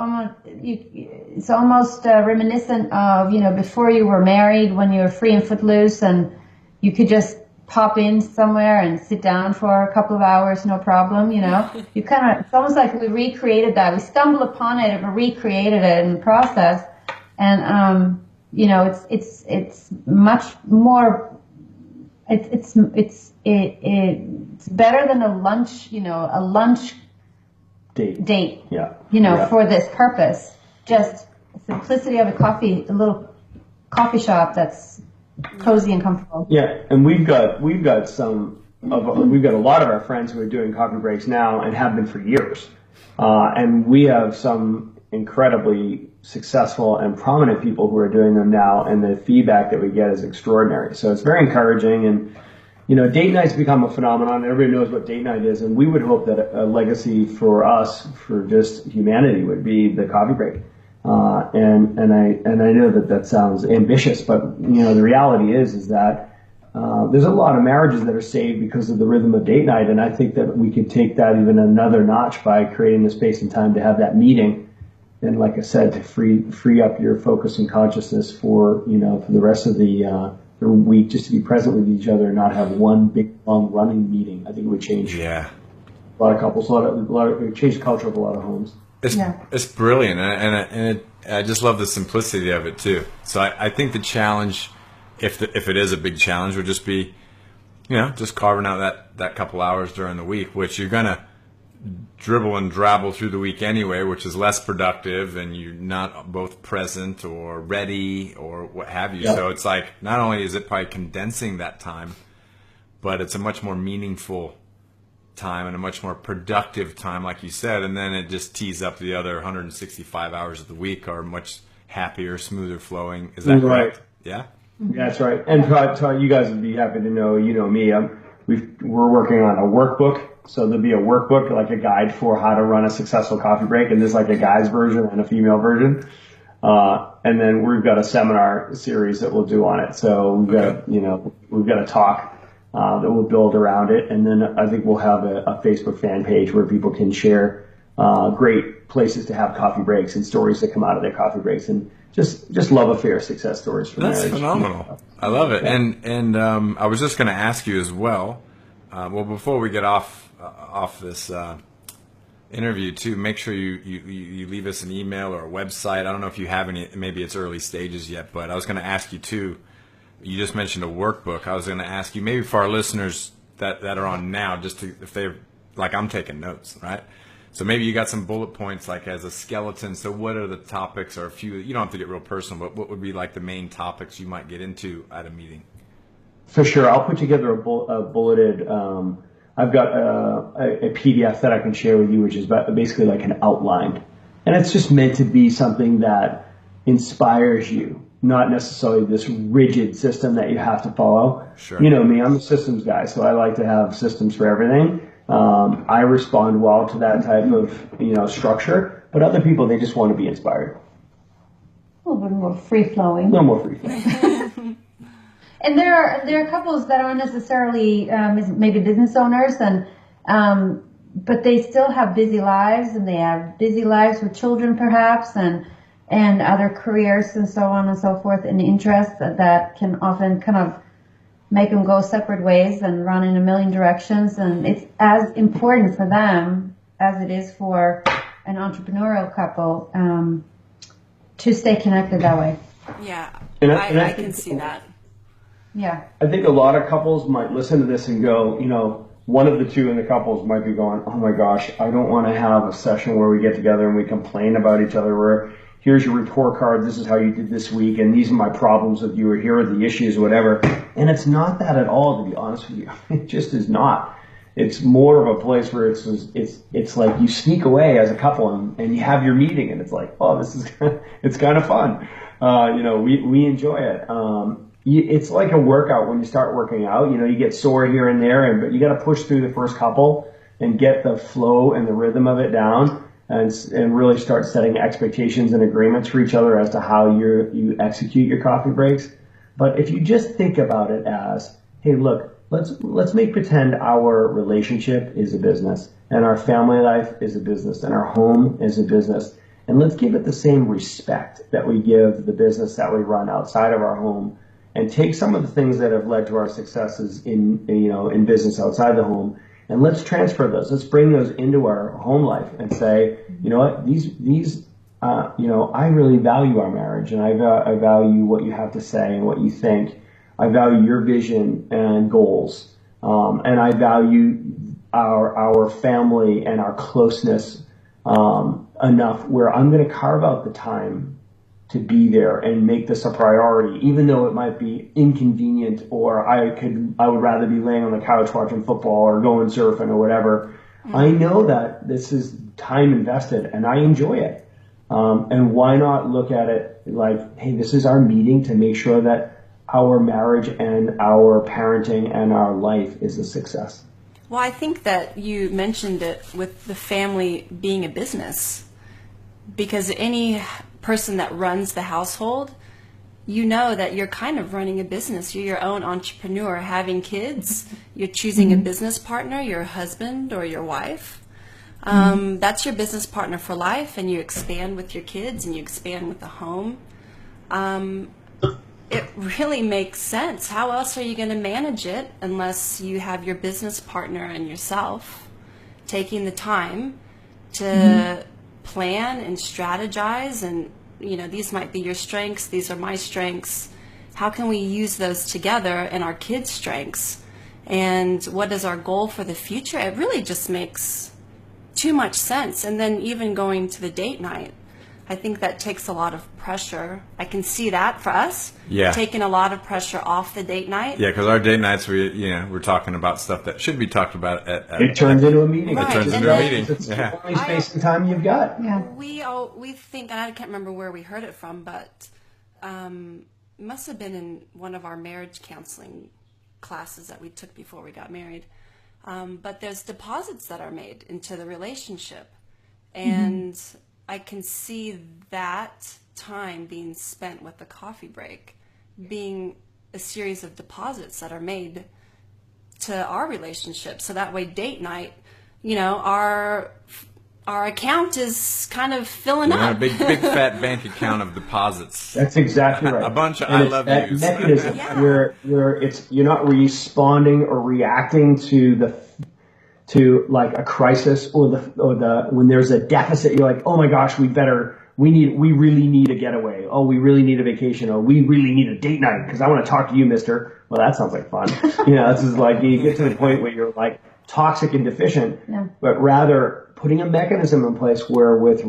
it's almost reminiscent of, before you were married, when you were free and footloose and you could just pop in somewhere and sit down for a couple of hours, no problem, it's almost like we recreated that. We stumbled upon it and recreated it in the process. And, it's much more, it's better than a lunch date, for this purpose. Just the simplicity of a little coffee shop that's cozy and comfortable. Yeah, and we've got a lot of our friends who are doing coffee breaks now and have been for years, and we have some incredibly successful and prominent people who are doing them now, and the feedback that we get is extraordinary. So it's very encouraging. And date night's become a phenomenon. Everybody knows what date night is, and we would hope that a legacy for us, for just humanity, would be the coffee break. And I know that sounds ambitious, but the reality is that there's a lot of marriages that are saved because of the rhythm of date night, and I think that we could take that even another notch by creating the space and time to have that meeting, and like I said, to free up your focus and consciousness for the rest of the week, just to be present with each other and not have one big long running meeting. I think it would change a lot of couples, it would change the culture of a lot of homes. It's brilliant, and I just love the simplicity of it too. So I think the challenge, if it is a big challenge, would just be, just carving out that couple hours during the week, which you're gonna dribble and drabble through the week anyway, which is less productive, and you're not both present or ready or what have you. So it's like, not only is it probably condensing that time, but it's a much more meaningful time and a much more productive time, like you said, and then it just tees up the other 165 hours of the week are much happier, smoother flowing. Is that correct? Yeah? That's right. And Todd, you guys would be happy to know, you know me, we're working on a workbook. So there'll be a workbook, like a guide for how to run a successful coffee break, and there's like a guy's version and a female version. And then we've got a seminar series that we'll do on it. So we've got a talk that we'll build around it, and then I think we'll have a Facebook fan page where people can share great places to have coffee breaks and stories that come out of their coffee breaks, and just love affair success stories from That's marriage. phenomenal. I love it. Yeah. And I was just going to ask you as well. Before we get off this interview too, make sure you leave us an email or a website. I don't know if you have any, maybe it's early stages yet, but I was going to ask you too, you just mentioned a workbook. I was going to ask you, maybe for our listeners that are on now, just to, if they're, like I'm taking notes, right? So maybe you got some bullet points like as a skeleton. So what are the topics, or a few, you don't have to get real personal, but what would be like the main topics you might get into at a meeting? For sure. I'll put together a bulleted, I've got a PDF that I can share with you, which is basically like an outline. And it's just meant to be something that inspires you, not necessarily this rigid system that you have to follow. Sure. You know me, I'm a systems guy, so I like to have systems for everything. I respond well to that type of, structure, but other people, they just want to be inspired. A little bit more free-flowing. No more free-flowing. And there are couples that aren't necessarily maybe business owners, and but they still have busy lives, and they have busy lives with children perhaps, and other careers and so on and so forth, and interests that can often kind of make them go separate ways and run in a million directions. And it's as important for them as it is for an entrepreneurial couple to stay connected that way. Yeah, And I can see that. Yeah. I think a lot of couples might listen to this and go, one of the two in the couples might be going, oh my gosh, I don't want to have a session where we get together and we complain about each other, where here's your report card, this is how you did this week, and these are my problems with you, or here are the issues, whatever. And it's not that at all, to be honest with you. It just is not. It's more of a place where it's like you sneak away as a couple and you have your meeting, and it's like, oh, this is it's kind of fun. We enjoy it. It's like a workout when you start working out. You get sore here and there, but you got to push through the first couple and get the flow and the rhythm of it down, and really start setting expectations and agreements for each other as to how you execute your coffee breaks. But if you just think about it as, hey, look, let's make pretend our relationship is a business, and our family life is a business, and our home is a business, and let's give it the same respect that we give the business that we run outside of our home. And take some of the things that have led to our successes in business outside the home, and let's transfer those. Let's bring those into our home life and say, you know what, I really value our marriage, and I value what you have to say and what you think. I value your vision and goals, and I value our family and our closeness enough where I'm going to carve out the time to be there and make this a priority, even though it might be inconvenient, or I would rather be laying on the couch watching football or going surfing or whatever. Mm-hmm. I know that this is time invested and I enjoy it. And why not look at it like, hey, this is our meeting to make sure that our marriage and our parenting and our life is a success. Well, I think that you mentioned it with the family being a business, because any person that runs the household, you know that you're kind of running a business. You're your own entrepreneur. Having kids, you're choosing a business partner, your husband or your wife. That's your business partner for life, and you expand with your kids and you expand with the home. It really makes sense. How else are you going to manage it unless you have your business partner and yourself taking the time to plan and strategize, and these might be your strengths, these are my strengths. How can we use those together and our kids' strengths? And what is our goal for the future? It really just makes too much sense. And then even going to the date night, I think that takes a lot of pressure. I can see that for us, taking a lot of pressure off the date night. Yeah, because our date nights, we're talking about stuff that should be talked about at it turns into a meeting. Right. It turns into a meeting. It's the only space and time you've got. Yeah. We think, and I can't remember where we heard it from, but it must have been in one of our marriage counseling classes that we took before we got married. But there's deposits that are made into the relationship, and I can see that time being spent with the coffee break being a series of deposits that are made to our relationship. So that way, date night, our account is kind of filling up. A big fat bank account of deposits. That's exactly right. A bunch of and I it's love that yous. mechanism where you're not responding or reacting to like a crisis or the when there's a deficit. You're like, oh my gosh, we really need a getaway. Oh, we really need a vacation. Oh, we really need a date night because I want to talk to you, mister. Well, that sounds like fun. This is like you get to the point where you're like toxic and deficient, but rather putting a mechanism in place where with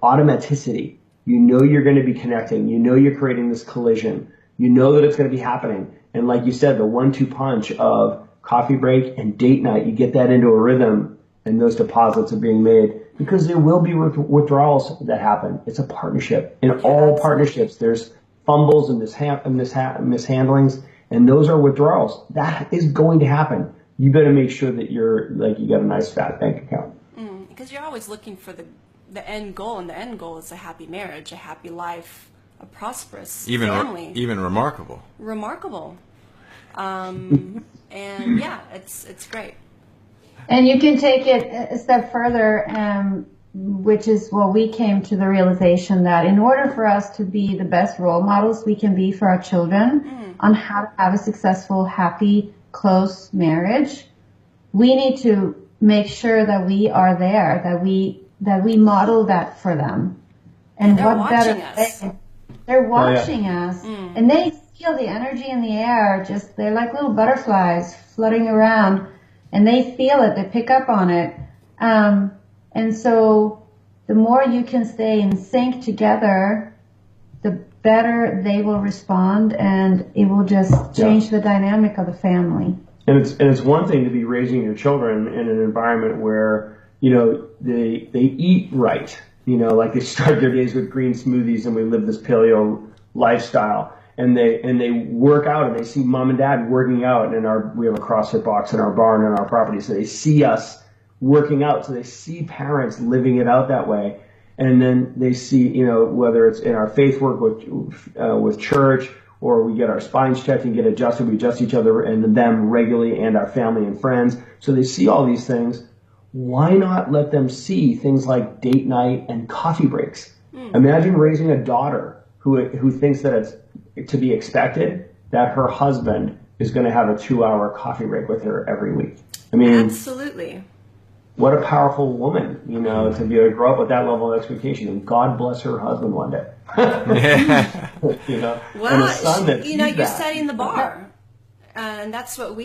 automaticity, you're going to be connecting. You're creating this collision. You know that it's going to be happening. And like you said, the 1-2 punch of coffee break and date night, you get that into a rhythm, and those deposits are being made because there will be withdrawals that happen. It's a partnership. In all partnerships, there's fumbles and mishandlings, and those are withdrawals. That is going to happen. You better make sure that you got a nice fat bank account. Because you're always looking for the end goal, and the end goal is a happy marriage, a happy life, a prosperous family. Even remarkable. And yeah, it's great. And you can take it a step further, which is what we came to the realization that in order for us to be the best role models we can be for our children on how to have a successful, happy, close marriage, we need to make sure that we are there, that we model that for them. And they're what better watching us. They're watching us, and they feel the energy in the air. They're like little butterflies floating around, and they feel it. They pick up on it, and so the more you can stay in sync together, the better they will respond, and it will just change the dynamic of the family. And it's one thing to be raising your children in an environment where they eat right. Like they start their days with green smoothies, and we live this paleo lifestyle. And they work out, and they see mom and dad working out, and we have a CrossFit box in our barn on our property, so they see us working out, so they see parents living it out that way, and then they see whether it's in our faith work with church, or we get our spines checked and get adjusted, we adjust each other and them regularly, and our family and friends, so they see all these things. Why not let them see things like date night and coffee breaks? Imagine raising a daughter who thinks that it's to be expected that her husband is going to have a 2-hour coffee break with her every week. I mean, absolutely. What a powerful woman, to be able to grow up with that level of expectation. And God bless her husband one day. Well, and a son that you're setting the bar, and that's what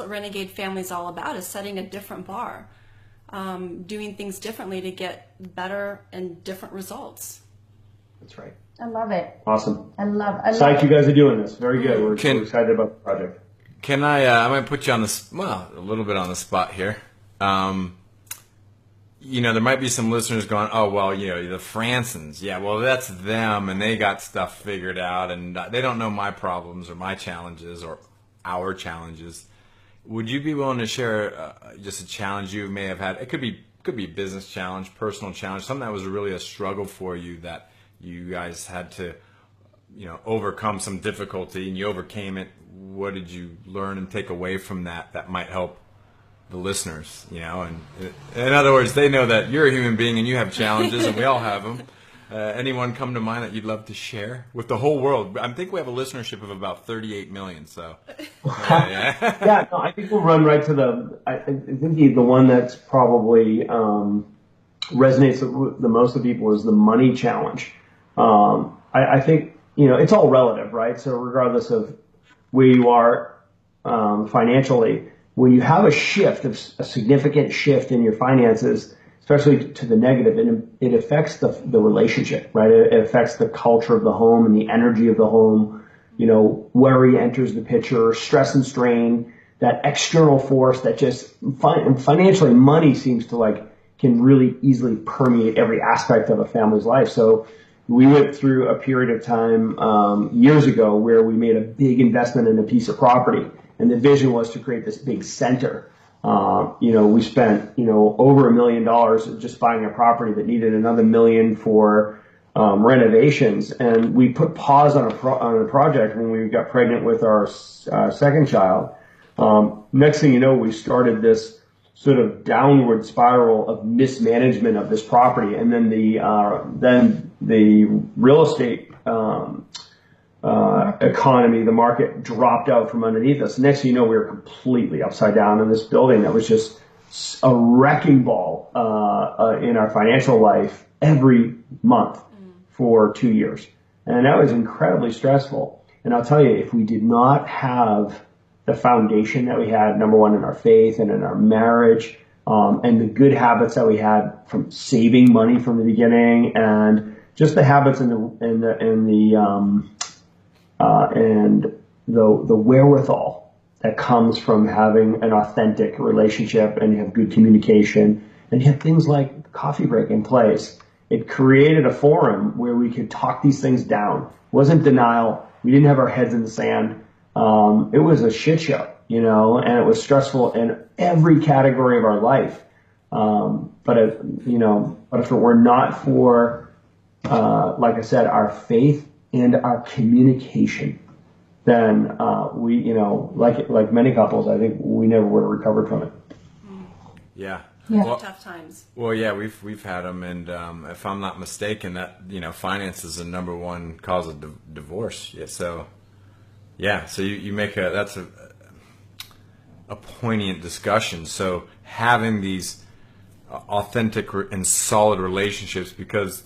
Renegade Family is all about: is setting a different bar, doing things differently to get better and different results. That's right. I love it. Awesome. I love Psyched you guys are doing this. Very good. We're excited about the project. Can I'm going to put you on a little bit on the spot here. There might be some listeners going, oh, well, the Fransons. Yeah, well, that's them, and they got stuff figured out, and they don't know my problems or my challenges or our challenges. Would you be willing to share just a challenge you may have had? It could be a business challenge, personal challenge, something that was really a struggle for you that you guys had to, overcome some difficulty, and you overcame it. What did you learn and take away from that might help the listeners? And in other words, they know that you're a human being and you have challenges, and we all have them. Anyone come to mind that you'd love to share with the whole world? I think we have a listenership of about 38 million. So, yeah, no, I think we'll run right to I think the one that's probably resonates the most with people is the money challenge. I think it's all relative, right? So regardless of where you are financially, when you have a significant shift in your finances, especially to the negative, it affects the relationship, right? It affects the culture of the home and the energy of the home. Worry enters the picture, stress and strain, that external force that just financially, money seems to can really easily permeate every aspect of a family's life. So we went through a period of time years ago where we made a big investment in a piece of property, and the vision was to create this big center. We spent over $1 million just buying a property that needed another $1 million for renovations, and we put pause on a project when we got pregnant with our second child. Next thing you know, we started this sort of downward spiral of mismanagement of this property, and then the real estate economy, the market dropped out from underneath us. Next thing you know, we were completely upside down in this building that was just a wrecking ball in our financial life every month for 2 years. And that was incredibly stressful. And I'll tell you, if we did not have the foundation that we had, number one, in our faith and in our marriage, and the good habits that we had from saving money from the beginning, and just the habits and the wherewithal that comes from having an authentic relationship, and you have good communication, and you have things like coffee break in place. It created a forum where we could talk these things down. It wasn't denial. We didn't have our heads in the sand. It was a shit show, and it was stressful in every category of our life. But if it were not for, like I said, our faith and our communication, then like many couples, I think we never would have recovered from it. Yeah. Well, tough times. Well, yeah, we've had them, and if I'm not mistaken, that finance is the number one cause of divorce. Yeah, so you make that's a poignant discussion. So having these authentic and solid relationships, because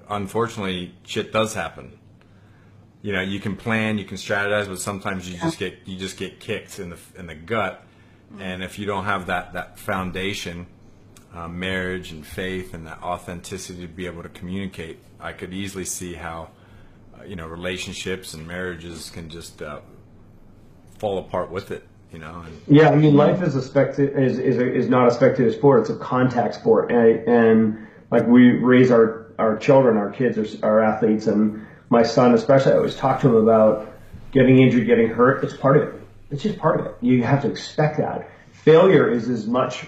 unfortunately shit does happen. You can plan, you can strategize, but sometimes you just get kicked in the gut. And if you don't have that foundation, marriage and faith and that authenticity to be able to communicate, I could easily see how relationships and marriages can just fall apart with it. Yeah, I mean, life is not a spectator sport; it's a contact sport, and like we raise our children, our kids are athletes, and my son especially, I always talk to him about getting injured, getting hurt. It's part of it. It's just part of it. You have to expect that. Failure is as much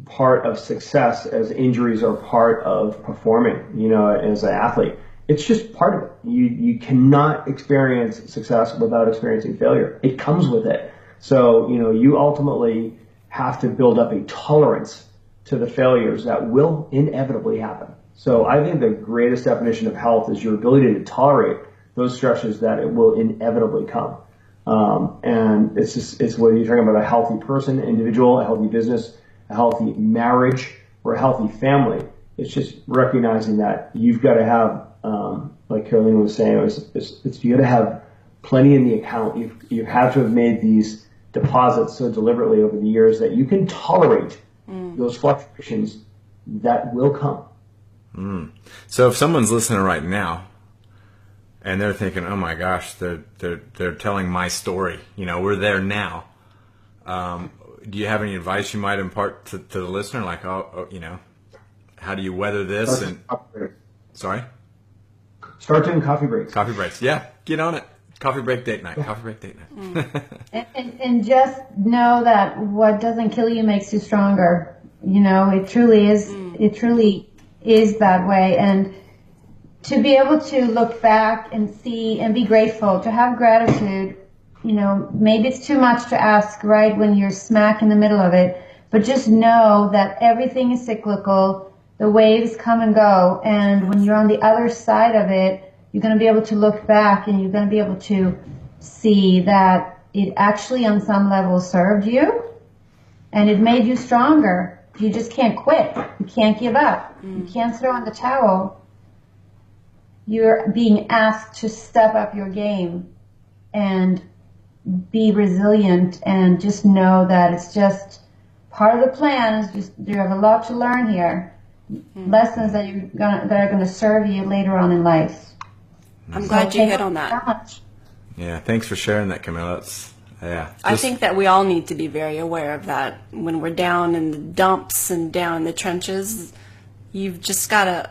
part of success as injuries are part of performing, as an athlete. It's just part of it. You cannot experience success without experiencing failure. It comes with it. So, you ultimately have to build up a tolerance to the failures that will inevitably happen. So I think the greatest definition of health is your ability to tolerate those stresses that it will inevitably come. And it's whether you're talking about a healthy person, individual, a healthy business, a healthy marriage, or a healthy family. It's just recognizing that you've got to have, like Carolina was saying, you got to have plenty in the account. You have to have made these deposits so deliberately over the years that you can tolerate those fluctuations that will come. So if someone's listening right now and they're thinking, "Oh my gosh, they're telling my story," we're there now. Do you have any advice you might impart to the listener, like, how do you weather this? Sorry? Start doing coffee breaks. Coffee breaks, yeah. Get on it. Coffee break date night. Coffee break date night. and just know that what doesn't kill you makes you stronger. It truly is. It truly is that way. And to be able to look back and see and be grateful, to have gratitude. Maybe it's too much to ask right when you're smack in the middle of it, but just know that everything is cyclical. The waves come and go, and when you're on the other side of it, you're going to be able to look back and you're going to be able to see that it actually on some level served you and it made you stronger. You just can't quit. You can't give up. You can't throw in the towel. You're being asked to step up your game and be resilient and just know that it's just part of the plan. Is just you have a lot to learn here, lessons that are gonna serve you later on in life. I'm glad you hit on that. Yeah, thanks for sharing that, Camilla. I think that we all need to be very aware of that when we're down in the dumps and down in the trenches. You've just got to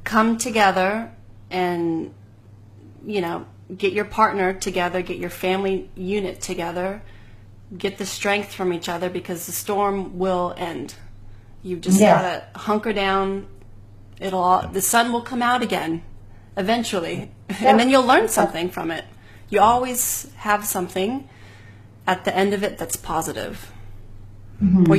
come together and, get your partner together, get your family unit together, get the strength from each other, because the storm will end. You've just got to hunker down. The sun will come out again eventually, and then you'll learn something from it. You always have something at the end of it that's positive. Mm-hmm. Or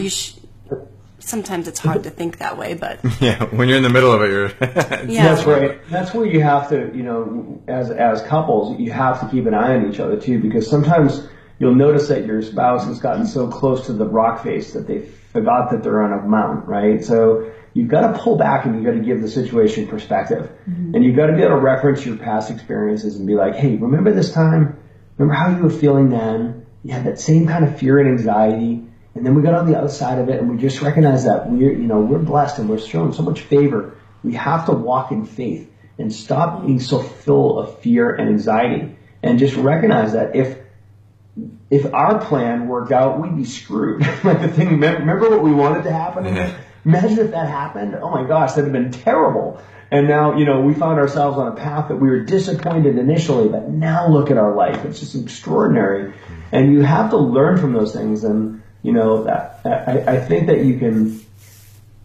sometimes it's hard to think that way, but yeah, when you're in the middle of it, you're That's right. That's where you have to, as couples, you have to keep an eye on each other too, because sometimes you'll notice that your spouse has gotten so close to the rock face that they forgot that they're on a mountain, right? So you've got to pull back and you've got to give the situation perspective. Mm-hmm. And you've got to be able to reference your past experiences and be like, hey, remember this time? Remember how you were feeling then? You had that same kind of fear and anxiety. And then we got on the other side of it and we just recognize that we're blessed and we're shown so much favor. We have to walk in faith and stop being so full of fear and anxiety, and just recognize that if our plan worked out, we'd be screwed. Like the thing, remember what we wanted to happen? Imagine if that happened. Oh my gosh, that'd have been terrible. And now, we found ourselves on a path that we were disappointed initially, but now look at our life. It's just extraordinary. And you have to learn from those things. And, I think that you can,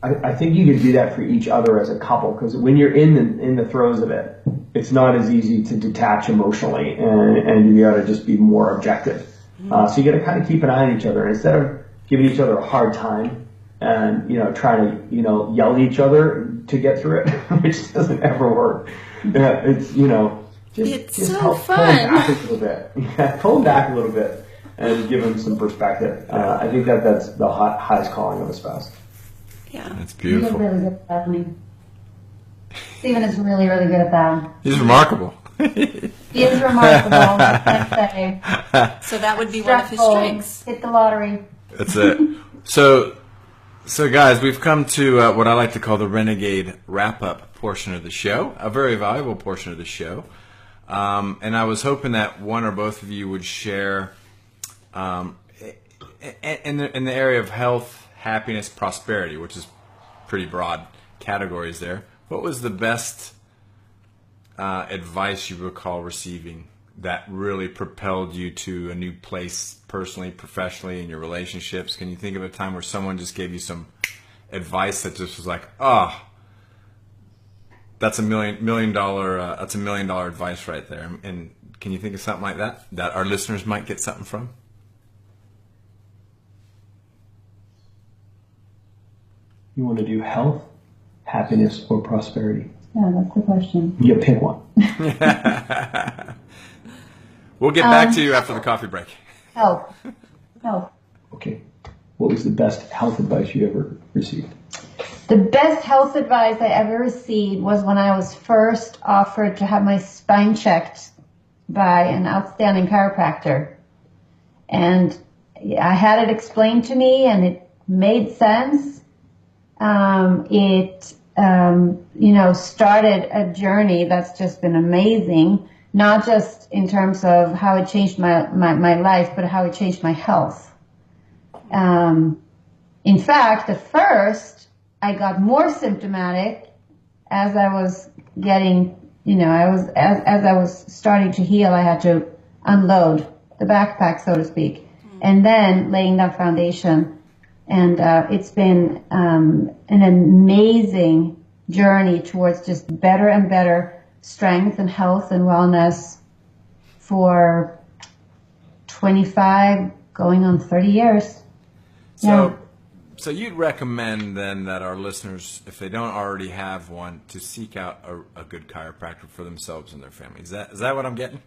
I think you can do that for each other as a couple, because when you're in the throes of it, it's not as easy to detach emotionally, and you got to just be more objective. So you got to kind of keep an eye on each other instead of giving each other a hard time and trying to yell at each other to get through it, which doesn't ever work. It's just so help fun. pull them back a little bit. Yeah, pull them back a little bit and give them some perspective. I think that's the highest calling of a spouse. Yeah, that's beautiful. He's really good at that. Steven is really, really good at that. He's remarkable. He is remarkable, I can't say. So that would be one of his strengths. Hit the lottery. That's it. So guys, we've come to what I like to call the Renegade wrap-up portion of the show, a very valuable portion of the show. And I was hoping that one or both of you would share in the area of health, happiness, prosperity, which is pretty broad categories there. What was the best advice you recall receiving that really propelled you to a new place personally, professionally, in your relationships? Can you think of a time where someone just gave you some advice that just was like, that's $1 million advice right there? And can you think of something like that our listeners might get something from? You want to do health, happiness, or prosperity? Yeah, that's the question. You pick one. We'll get back to you after the coffee break. Health. Okay. What was the best health advice you ever received? The best health advice I ever received was when I was first offered to have my spine checked by an outstanding chiropractor. And I had it explained to me and it made sense. It started a journey that's just been amazing, not just in terms of how it changed my life, but how it changed my health. In fact, at first, I got more symptomatic as I was getting, as I was starting to heal, I had to unload the backpack, so to speak, and then laying that foundation. And it's been an amazing journey towards just better and better strength and health and wellness for 25, going on 30 years. So you'd recommend then that our listeners, if they don't already have one, to seek out a good chiropractor for themselves and their family. Is that what I'm getting?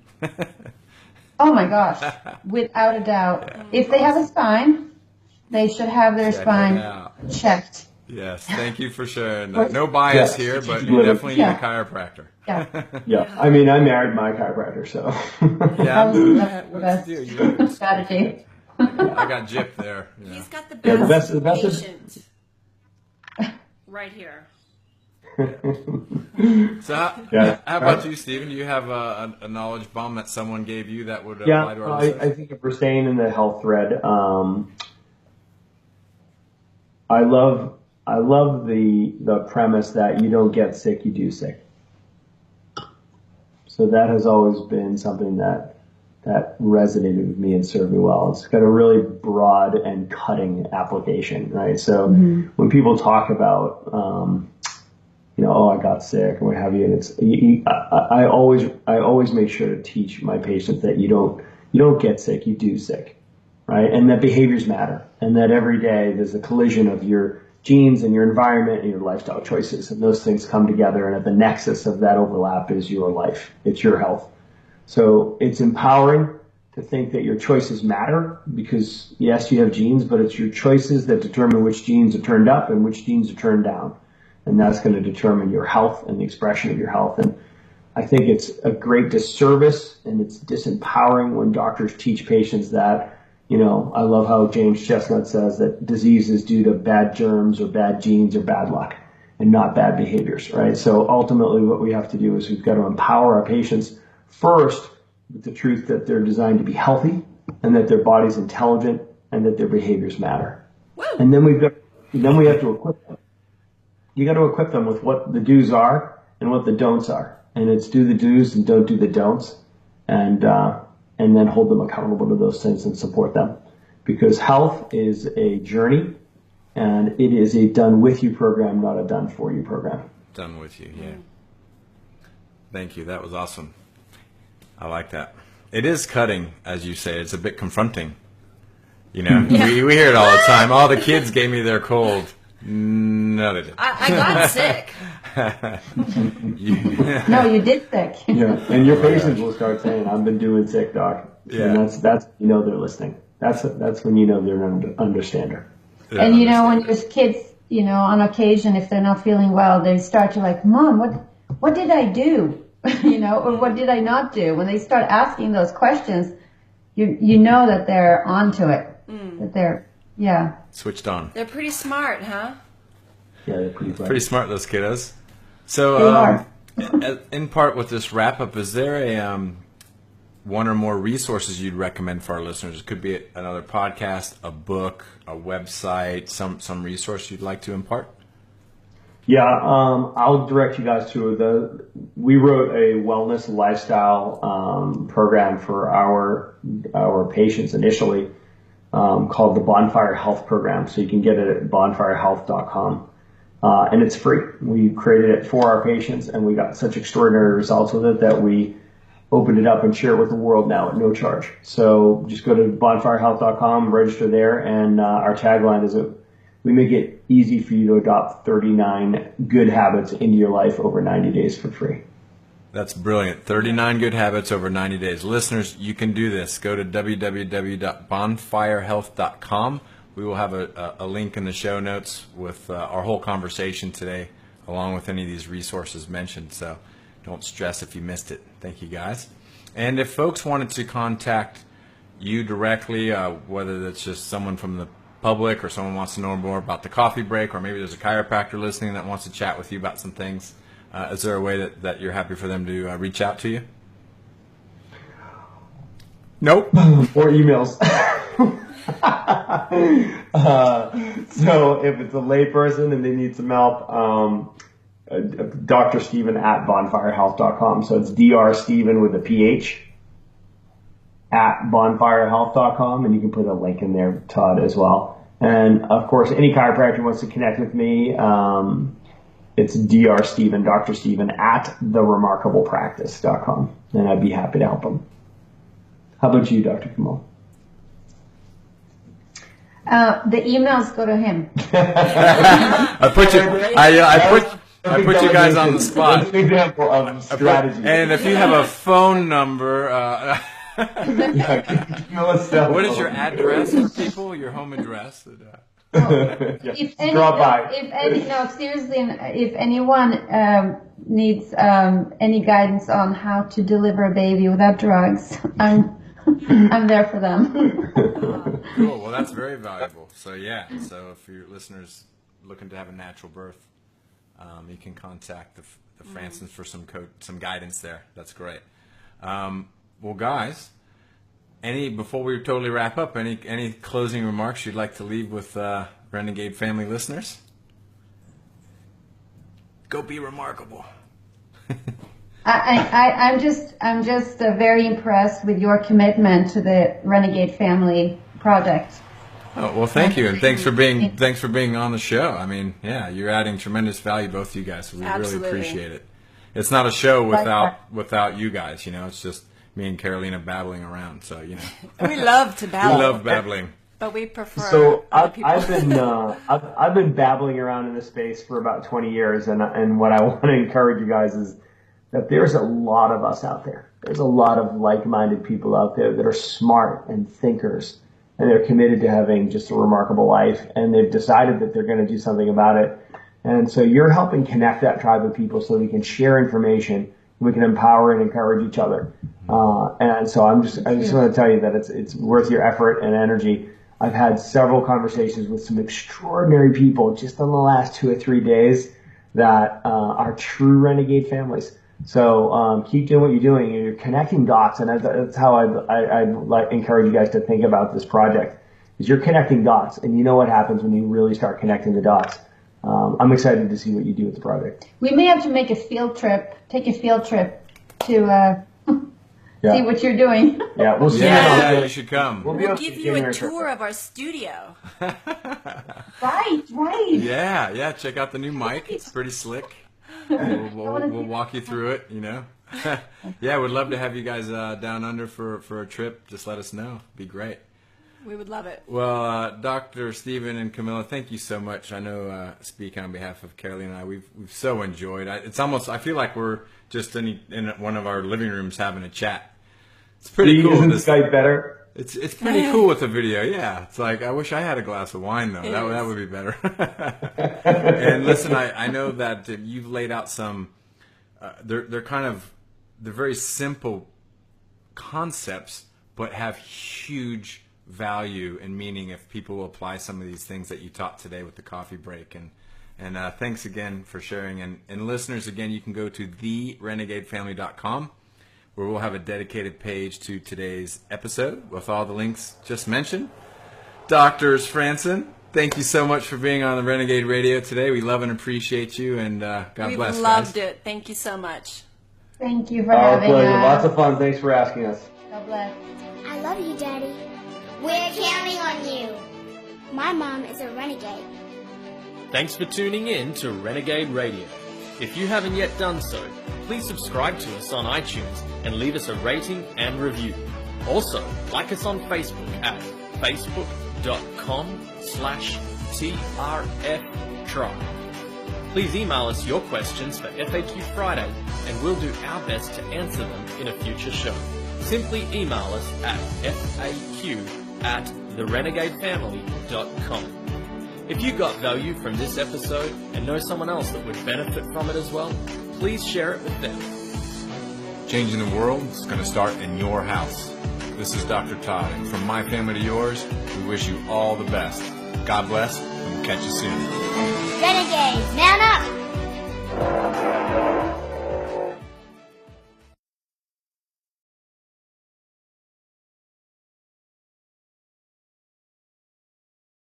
Oh my gosh, without a doubt. Yeah. If they have a spine, they should have their spine checked Yes, thank you for sharing that. No bias here, but you definitely need a chiropractor. Yeah. Yeah. I mean, I married my chiropractor, so. Yeah. That's the best strategy. I got gypped there. You know. He's got the Yeah, best, the best patient right here. So how about you, Stephen? Do you have a knowledge bomb that someone gave you that would apply to our listeners? I think if we're staying in the health thread, I love the premise that you don't get sick, you do sick. So that has always been something that resonated with me and served me well. It's got a really broad and cutting application, right? So when people talk about, oh, I got sick and what have you, and it's I always make sure to teach my patients that you don't get sick, you do sick, right? And that behaviors matter, and that every day there's a collision of your genes and your environment and your lifestyle choices, and those things come together, and at the nexus of that overlap is your life. It's your health. So it's empowering to think that your choices matter because, yes, you have genes, but it's your choices that determine which genes are turned up and which genes are turned down. And that's going to determine your health and the expression of your health. And I think it's a great disservice and it's disempowering when doctors teach patients that, I love how James Chestnut says that disease is due to bad germs or bad genes or bad luck and not bad behaviors, right? So ultimately what we have to do is we've got to empower our patients first with the truth that they're designed to be healthy and that their body's intelligent and that their behaviors matter. Woo. And then we have to equip them. You got to equip them with what the do's are and what the don'ts are. And it's do the do's and don't do the don'ts. And then hold them accountable to those things and support them. Because health is a journey and it is a done with you program, not a done for you program. Done with you, yeah. Thank you. That was awesome. I like that. It is cutting, as you say. It's a bit confronting. We hear it all the time. Oh, the kids gave me their cold. No, they didn't. I got sick. No, you did sick. Yeah, and your patients will start saying, "I've been doing sick, doc." Yeah, and that's they're listening. That's when they're an understander. And when there's kids, on occasion, if they're not feeling well, they start to like, "Mom, what did I do?" Or what did I not do? When they start asking those questions, you know that they're onto it. That they're switched on. They're pretty smart, huh? Yeah, they're pretty bright. Pretty smart, those kiddos. So, in part with this wrap up, is there a one or more resources you'd recommend for our listeners? It could be another podcast, a book, a website, some resource you'd like to impart. Yeah, I'll direct you guys to we wrote a wellness lifestyle program for our patients initially called the Bonfire Health Program. So you can get it at bonfirehealth.com. And it's free. We created it for our patients and we got such extraordinary results with it that we opened it up and share it with the world now at no charge. So just go to bonfirehealth.com, register there, and our tagline is that we make it easy for you to adopt 39 good habits into your life over 90 days for free. That's brilliant. 39 good habits over 90 days. Listeners, you can do this. Go to www.bonfirehealth.com. We will have a link in the show notes with our whole conversation today, along with any of these resources mentioned. So don't stress if you missed it. Thank you, guys. And if folks wanted to contact you directly, whether that's just someone from the public or someone wants to know more about the coffee break, or maybe there's a chiropractor listening that wants to chat with you about some things, is there a way that you're happy for them to reach out to you? Nope. Or emails. So if it's a layperson and they need some help, Dr. Stephen at bonfirehealth.com. So it's Dr. Stephen with a PH at bonfirehealth.com, and you can put a link in there, Todd, as well. And of course, any chiropractor wants to connect with me, it's Dr. Stephen at theremarkablepractice.com, and I'd be happy to help them. How about you, Dr. Camilla? The emails go to him. I put you guys on the spot. That's an example of strategy. And if you have a phone number, What is your address for people? Your home address? If any, drop by. Seriously, if anyone needs any guidance on how to deliver a baby without drugs, I'm there for them. Cool. Well, that's very valuable. So so if your listeners looking to have a natural birth, you can contact the Fransons for some guidance there. That's great. Well, guys, before we totally wrap up, any closing remarks you'd like to leave with Renegade Family listeners? Go be remarkable. I'm just very impressed with your commitment to the Renegade Family project. Oh, well, thank you, and thanks for being on the show. I mean, you're adding tremendous value, both of you guys. So we really appreciate it. It's not a show without you guys. It's just me and Carolina babbling around. So we love to babble. We love babbling, but we prefer. So I've been babbling around in this space for about 20 years, and what I want to encourage you guys is that there's a lot of us out there. There's a lot of like-minded people out there that are smart and thinkers, and they're committed to having just a remarkable life, and they've decided that they're going to do something about it. And so you're helping connect that tribe of people so we can share information, we can empower and encourage each other. And so I just want to tell you that it's worth your effort and energy. I've had several conversations with some extraordinary people just in the last 2 or 3 days that are true renegade families. So keep doing what you're doing. You're connecting dots, and that's how I'd encourage you guys to think about this project. Is you're connecting dots, and you know what happens when you really start connecting the dots. I'm excited to see what you do with the project. We may have to take a field trip to see what you're doing. Yeah, we'll see. Yeah, you should come. We'll give you a tour of our studio. Right. Yeah. Check out the new mic. It's pretty slick. We'll walk you through it. Yeah, we'd love to have you guys down under for a trip. Just let us know. Be great. We would love it. Well, Dr. Stephen and Camilla, thank you so much. I know, speaking on behalf of Carolina and I, we've so enjoyed. I feel like we're just in one of our living rooms having a chat. It's pretty cool. Isn't Skype better? It's pretty cool with the video. Yeah, it's like I wish I had a glass of wine though. That would be better. And listen, I know that you've laid out some. They're very simple concepts, but have huge value and meaning if people will apply some of these things that you taught today with the coffee break. And thanks again for sharing. And listeners, again, you can go to therenegadefamily.com, where we'll have a dedicated page to today's episode with all the links just mentioned. Doctors Franson, thank you so much for being on the Renegade Radio today. We love and appreciate you, and God bless. We've loved it. Thank you so much. Thank you for having us. Lots of fun. Thanks for asking us. God bless. I love you, Daddy. We're counting on you. My mom is a renegade. Thanks for tuning in to Renegade Radio. If you haven't yet done so, please subscribe to us on iTunes and leave us a rating and review. Also, like us on Facebook at facebook.com/TRFTribe. Please email us your questions for FAQ Friday, and we'll do our best to answer them in a future show. Simply email us at faq@therenegadefamily.com. If you got value from this episode and know someone else that would benefit from it as well, please share it with them. Changing the world is going to start in your house. This is Dr. Todd, and from my family to yours, we wish you all the best. God bless, and we'll catch you soon. Renegades, man up!